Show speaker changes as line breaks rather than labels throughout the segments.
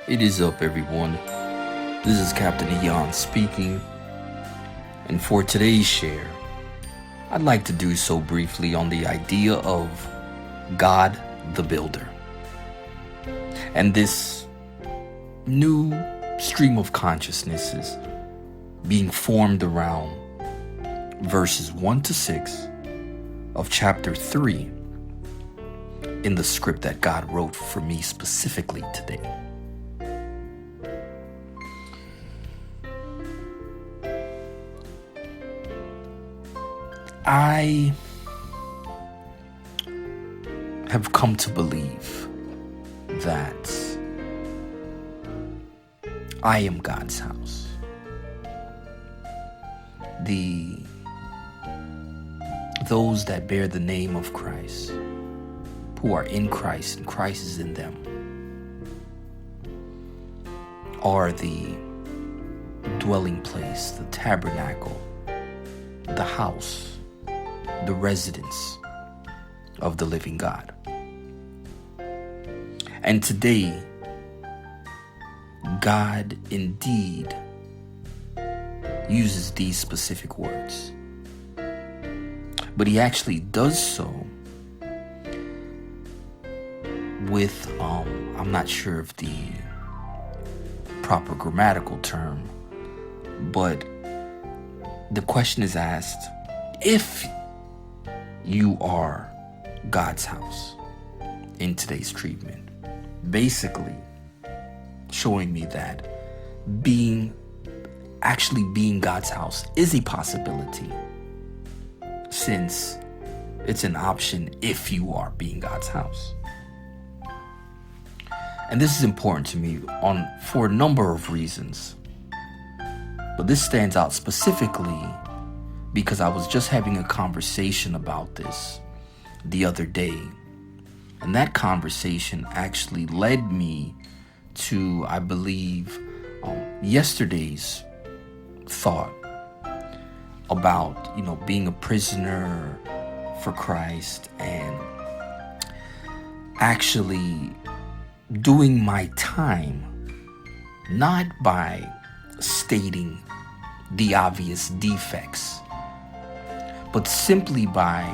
It is up, everyone. This is Captain Eon speaking, and for today's share, I'd like to do so briefly on the idea of God the Builder. And this new stream of consciousnesses being formed around verses 1 to 6 of chapter 3 in the script that God wrote for me specifically today. I have come to believe that I am God's house. Those that bear the name of Christ, who are in Christ and Christ is in them, are the dwelling place, the tabernacle, the house, the residence of the living God. And today, God indeed uses these specific words, but he actually does so with, I'm not sure of the proper grammatical term, but the question is asked, if you are God's house in today's treatment, basically showing me that actually being God's house is a possibility, since it's an option if you are being God's house. And this is important to me for a number of reasons, but this stands out specifically because I was just having a conversation about this the other day. And that conversation actually led me to, I believe, yesterday's thought about, being a prisoner for Christ and actually doing my time, not by stating the obvious defects, but simply by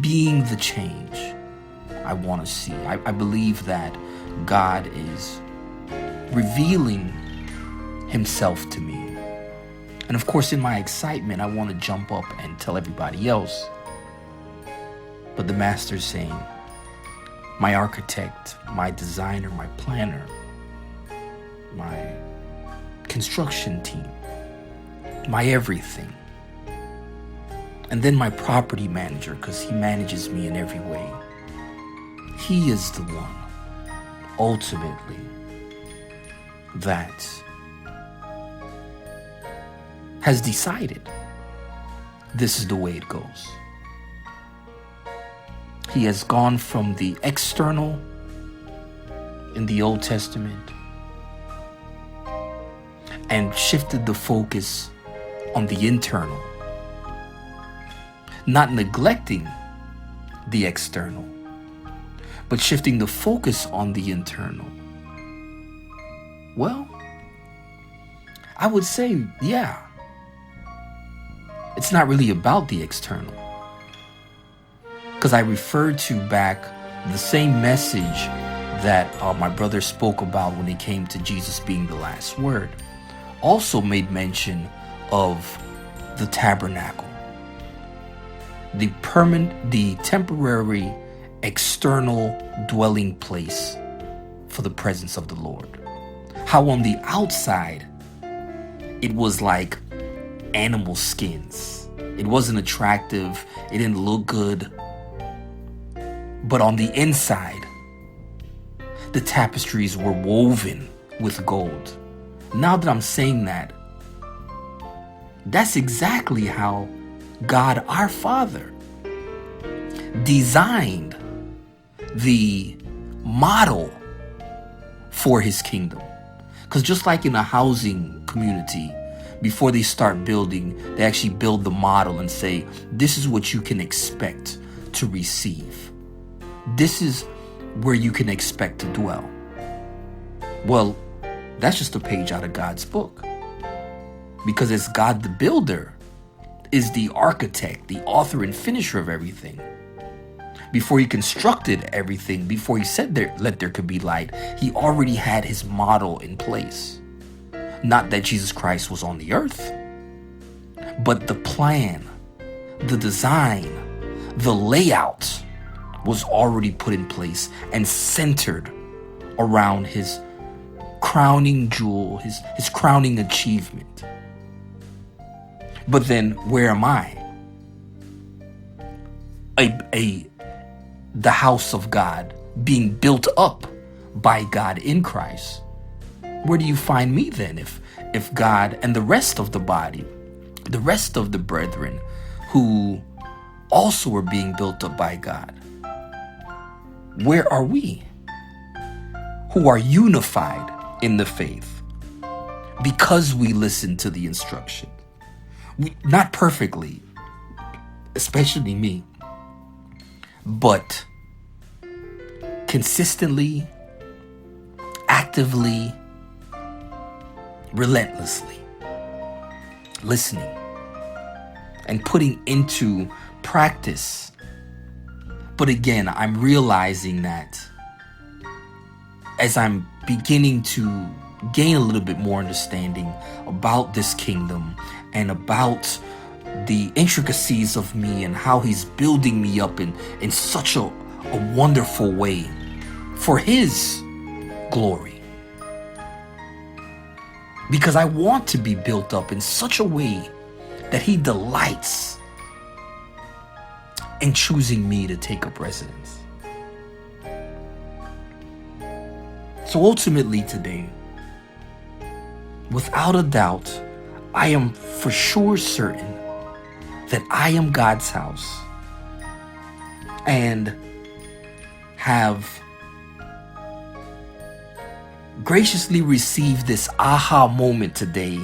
being the change I want to see. I believe that God is revealing himself to me. And of course, in my excitement, I want to jump up and tell everybody else. But the master's saying, my architect, my designer, my planner, my construction team, my everything, and then my property manager, because he manages me in every way. He is the one, ultimately, that has decided this is the way it goes. He has gone from the external in the Old Testament and shifted the focus on the internal, not neglecting the external, but shifting the focus on the internal. Well, I would say, yeah, it's not really about the external. Because I referred to back the same message that my brother spoke about when it came to Jesus being the last word, also made mention of the tabernacle, the temporary external dwelling place for the presence of the Lord. How on the outside, it was like animal skins. It wasn't attractive. It didn't look good. But on the inside, the tapestries were woven with gold. Now that I'm saying that, that's exactly how God, our Father, designed the model for his kingdom. Because just like in a housing community, before they start building, they actually build the model and say, this is what you can expect to receive. This is where you can expect to dwell. Well, that's just a page out of God's book. Because as God the builder is the architect, the author and finisher of everything. Before he constructed everything, before he said let there could be light, he already had his model in place. Not that Jesus Christ was on the earth, but the plan, the design, the layout was already put in place and centered around his crowning jewel, his crowning achievement. But then where am I? The house of God being built up by God in Christ. Where do you find me then if God and the rest of the body, the rest of the brethren who also are being built up by God, where are we who are unified in the faith because we listen to the instruction? Not perfectly, especially me, but consistently, actively, relentlessly listening and putting into practice. But again, I'm realizing that as I'm beginning to gain a little bit more understanding about this kingdom and about the intricacies of me and how he's building me up in such a wonderful way for his glory. Because I want to be built up in such a way that he delights in choosing me to take up residence. So ultimately today, without a doubt, I am for sure certain that I am God's house and have graciously received this aha moment today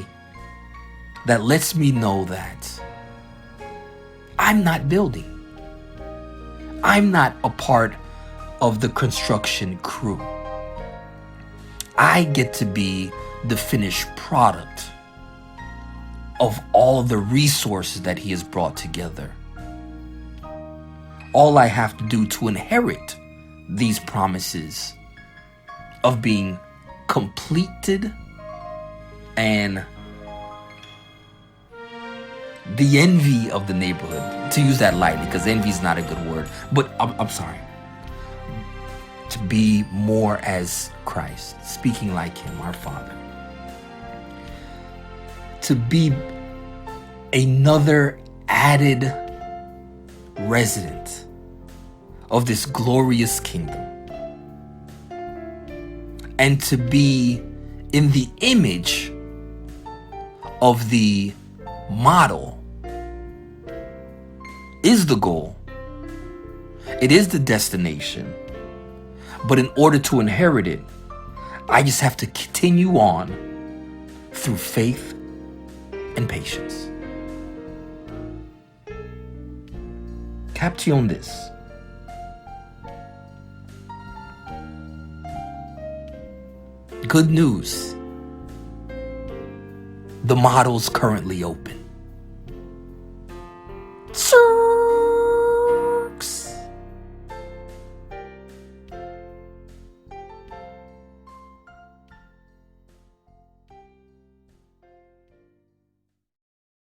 that lets me know that I'm not building. I'm not a part of the construction crew. I get to be the finished product of all the resources that he has brought together. All I have to do to inherit these promises of being completed and the envy of the neighborhood, to use that lightly because envy is not a good word, but I'm sorry, to be more as Christ, speaking like him, our Father. To be another added resident of this glorious kingdom. And to be in the image of the model is the goal. It is the destination. But in order to inherit it, I just have to continue on through faith and patience. Caption this. Good news. The model's currently open.